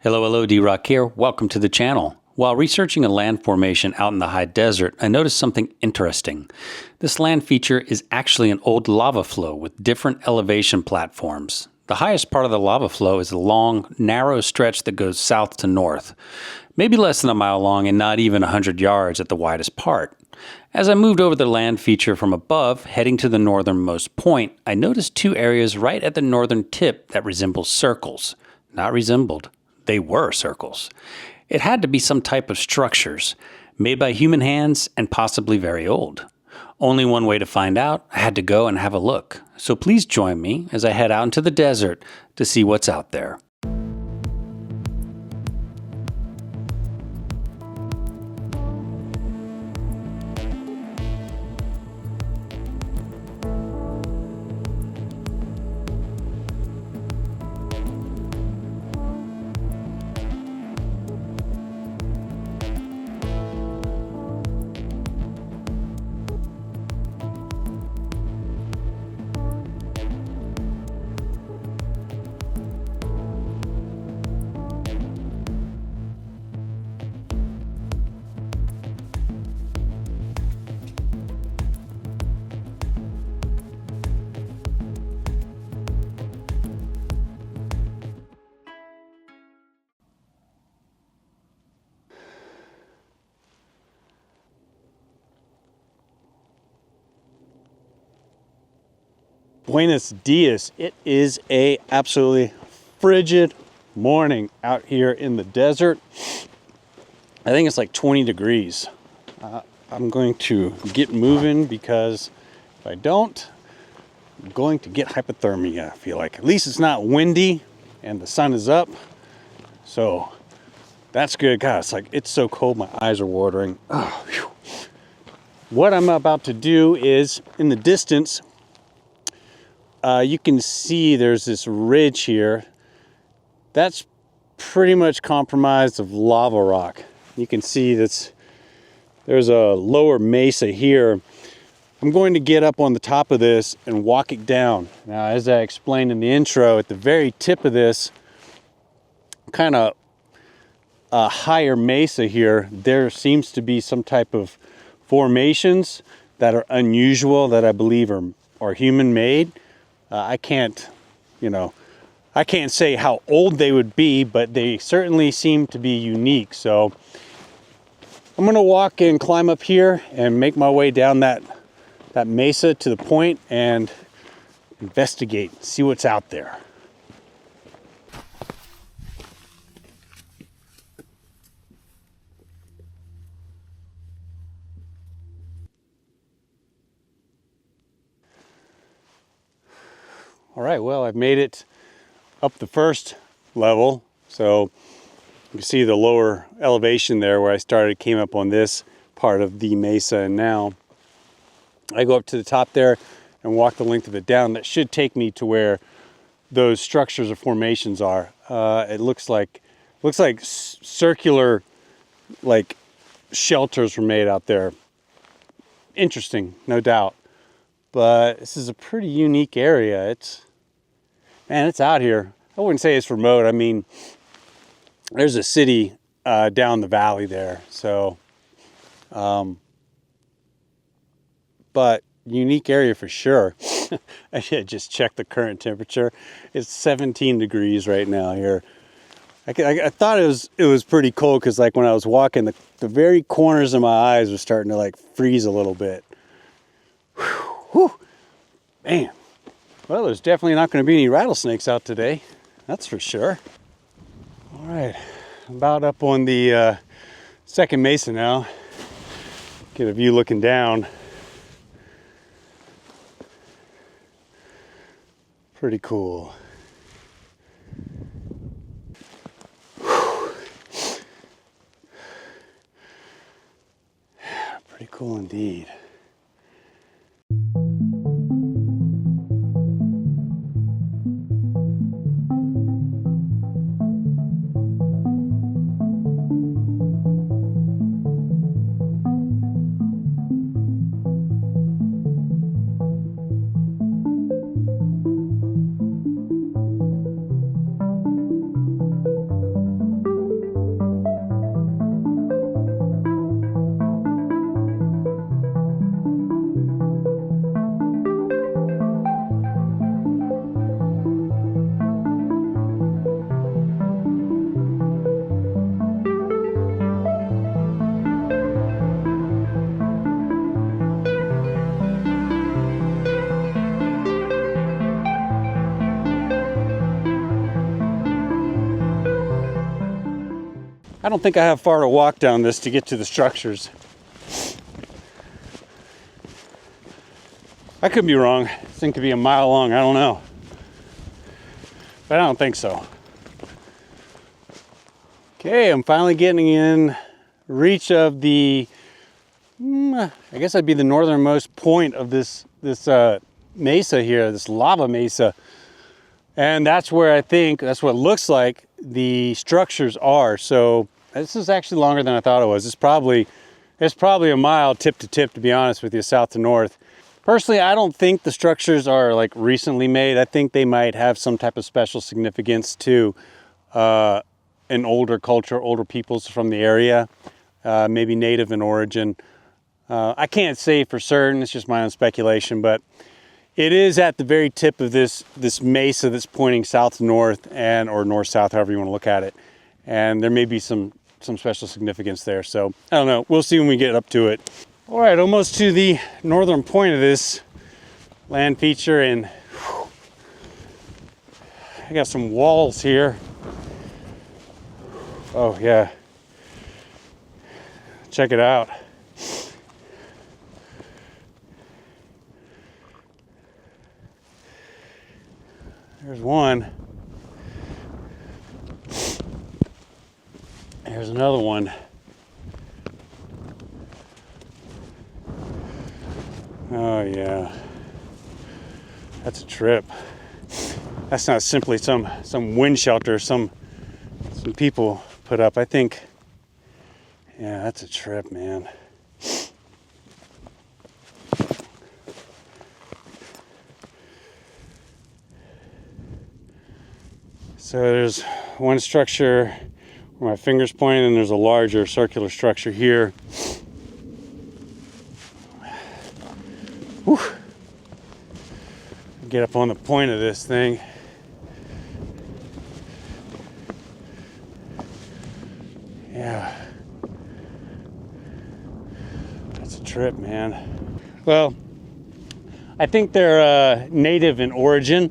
Hello, D-Rock here. Welcome to the channel. While researching a land formation out in the high desert, I noticed something interesting. This land feature is actually an old lava flow with different elevation platforms. The highest part of the lava flow is a long, narrow stretch that goes south to north, maybe less than a mile long and not even 100 yards at the widest part. As I moved over the land feature from above, heading to the northernmost point, I noticed two areas right at the northern tip that resemble circles. Not resembled. They were circles. It had to be some type of structures, made by human hands and possibly very old. Only one way to find out, I had to go and have a look. So please join me as I head out into the desert to see what's out there. Buenos dias. It is a absolutely frigid morning out here in the desert. I think it's like 20 degrees. I'm going to get moving because if I don't, I'm going to get hypothermia, I feel like. At least it's not windy and the sun is up. So that's good. God, it's so cold, my eyes are watering. Oh, whew. What I'm about to do is, in the distance, you can see there's this ridge here. That's pretty much compromised of lava rock. You can see there's a lower mesa here. I'm going to get up on the top of this and walk it down. Now, as I explained in the intro, at the very tip of this kind of higher mesa here, there seems to be some type of formations that are unusual that I believe are human-made. I can't say how old they would be, but they certainly seem to be unique. So I'm gonna walk and climb up here and make my way down that mesa to the point and investigate, see what's out there. All right, well, I've made it up the first level. So you can see the lower elevation there where I started, came up on this part of the mesa, and now I go up to the top there and walk the length of it down. That should take me to where those structures or formations are. It looks like circular, like shelters were made out there. Interesting, no doubt. But this is a pretty unique area. It's out here. I wouldn't say it's remote. I mean, there's a city down the valley there. So, but unique area for sure. I should just check the current temperature. It's 17 degrees right now here. I thought it was pretty cold because, like, when I was walking, the very corners of my eyes were starting to like freeze a little bit. Whew, man. Well, there's definitely not going to be any rattlesnakes out today. That's for sure. All right, about up on the second mesa now. Get a view looking down. Pretty cool. Pretty cool indeed. I don't think I have far to walk down this to get to the structures. I could be wrong. This thing could be a mile long, I don't know. But I don't think so. Okay, I'm finally getting in reach of the, I guess that'd be the northernmost point of this mesa here, this lava mesa. And that's where I think, that's what it looks like the structures are. So this is actually longer than I thought it was. It's probably a mile tip to tip, to be honest with you, south to north. Personally, I don't think the structures are like recently made. I think they might have some type of special significance to an older culture, older peoples from the area, maybe native in origin. I can't say for certain, it's just my own speculation, but it is at the very tip of this mesa that's pointing south to north, and or north-south, however you want to look at it. And there may be some special significance there. So I don't know, we'll see when we get up to it. All right, almost to the northern point of this land feature, and whew, I got some walls here. Oh yeah, check it out. There's one. There's another one. Oh yeah, that's a trip. That's not simply some wind shelter some people put up. I think, yeah, that's a trip, man. So there's one structure where my finger's pointing, and there's a larger circular structure here. Whew. Get up on the point of this thing. Yeah. That's a trip, man. Well, I think they're native in origin.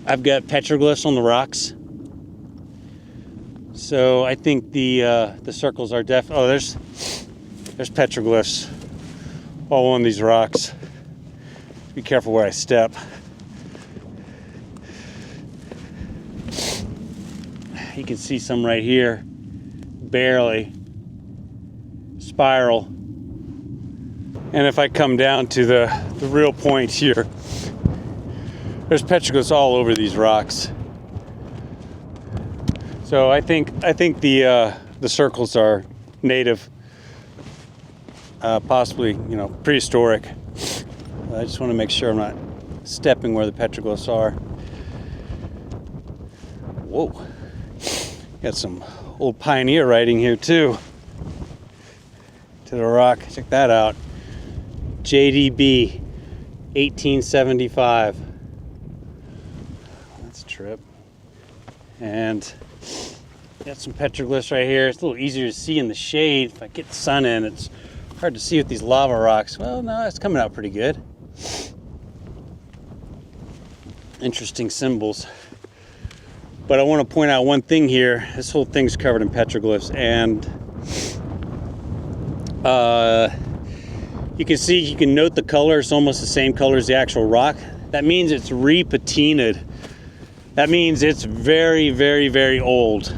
I've got petroglyphs on the rocks. So I think the circles are oh, there's petroglyphs all on these rocks. Be careful where I step. You can see some right here, barely. Spiral. And if I come down to the real point here, there's petroglyphs all over these rocks. So I think the circles are native, possibly, you know, prehistoric. I just want to make sure I'm not stepping where the petroglyphs are. Whoa, got some old pioneer writing here too. To the rock, check that out. JDB 1875. That's a trip. And got some petroglyphs right here. It's a little easier to see in the shade. If I get the sun in, it's hard to see with these lava rocks. Well, no, it's coming out pretty good. Interesting symbols. But I want to point out one thing here. This whole thing's covered in petroglyphs, and you can see, you can note the color. It's almost the same color as the actual rock. That means it's repatinated. That means it's very, very, very old.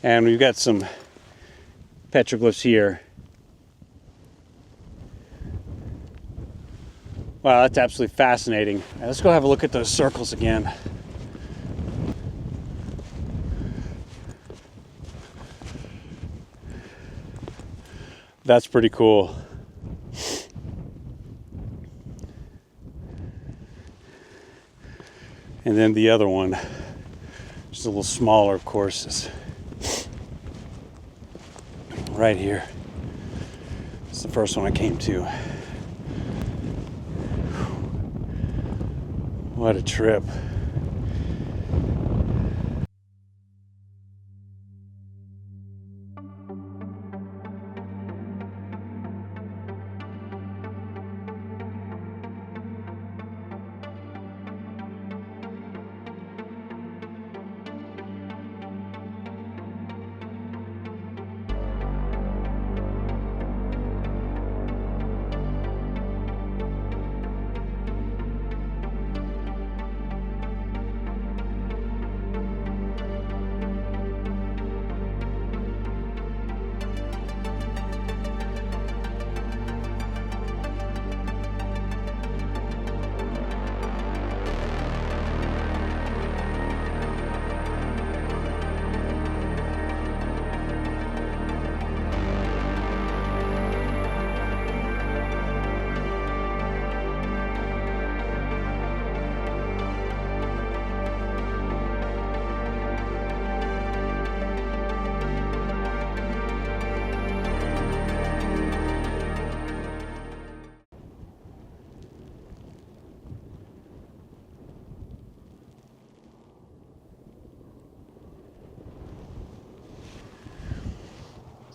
And we've got some petroglyphs here. Wow, that's absolutely fascinating. Right, let's go have a look at those circles again. That's pretty cool. And then the other one, just a little smaller, of course, is right here. It's the first one I came to. What a trip.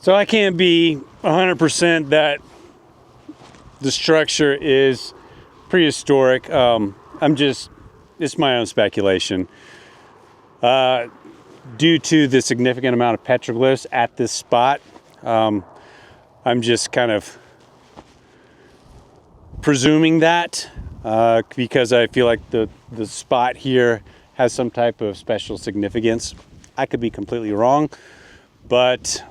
So I can't be 100% that the structure is prehistoric. It's my own speculation. Due to the significant amount of petroglyphs at this spot, I'm just kind of presuming that because I feel like the spot here has some type of special significance. I could be completely wrong, but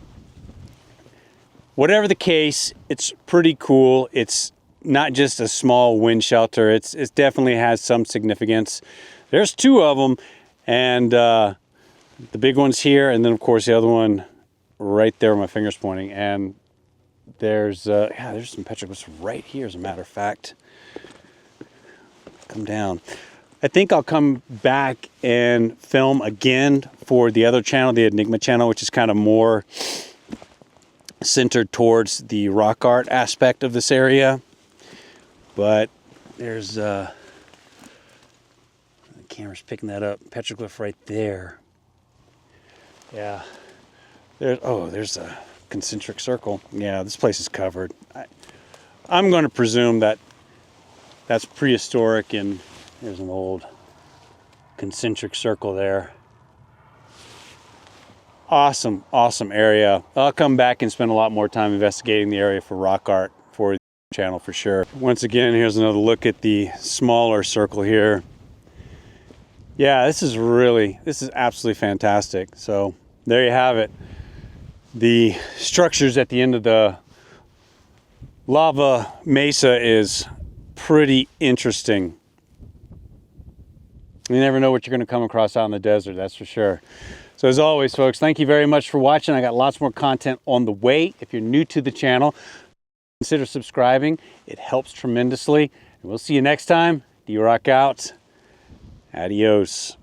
whatever the case, it's pretty cool. It's not just a small wind shelter. It definitely has some significance. There's two of them, and the big one's here, and then of course the other one right there where my finger's pointing. And there's some petroglyphs right here, as a matter of fact. Come down. I think I'll come back and film again for the other channel, the Enigma channel, which is kind of more centered towards the rock art aspect of this area. But there's the camera's picking that up, petroglyph right there. Yeah, there's a concentric circle. Yeah, this place is covered. I'm going to presume that that's prehistoric, and there's an old concentric circle there. Awesome, awesome area. I'll come back and spend a lot more time investigating the area for rock art for the channel for sure. Once again, here's another look at the smaller circle here. Yeah, this is absolutely fantastic. So there you have it. The structures at the end of the lava mesa is pretty interesting. You never know what you're going to come across out in the desert, that's for sure. So as always, folks, thank you very much for watching. I got lots more content on the way. If you're new to the channel, consider subscribing. It helps tremendously. And we'll see you next time. D-Rock out. Adios.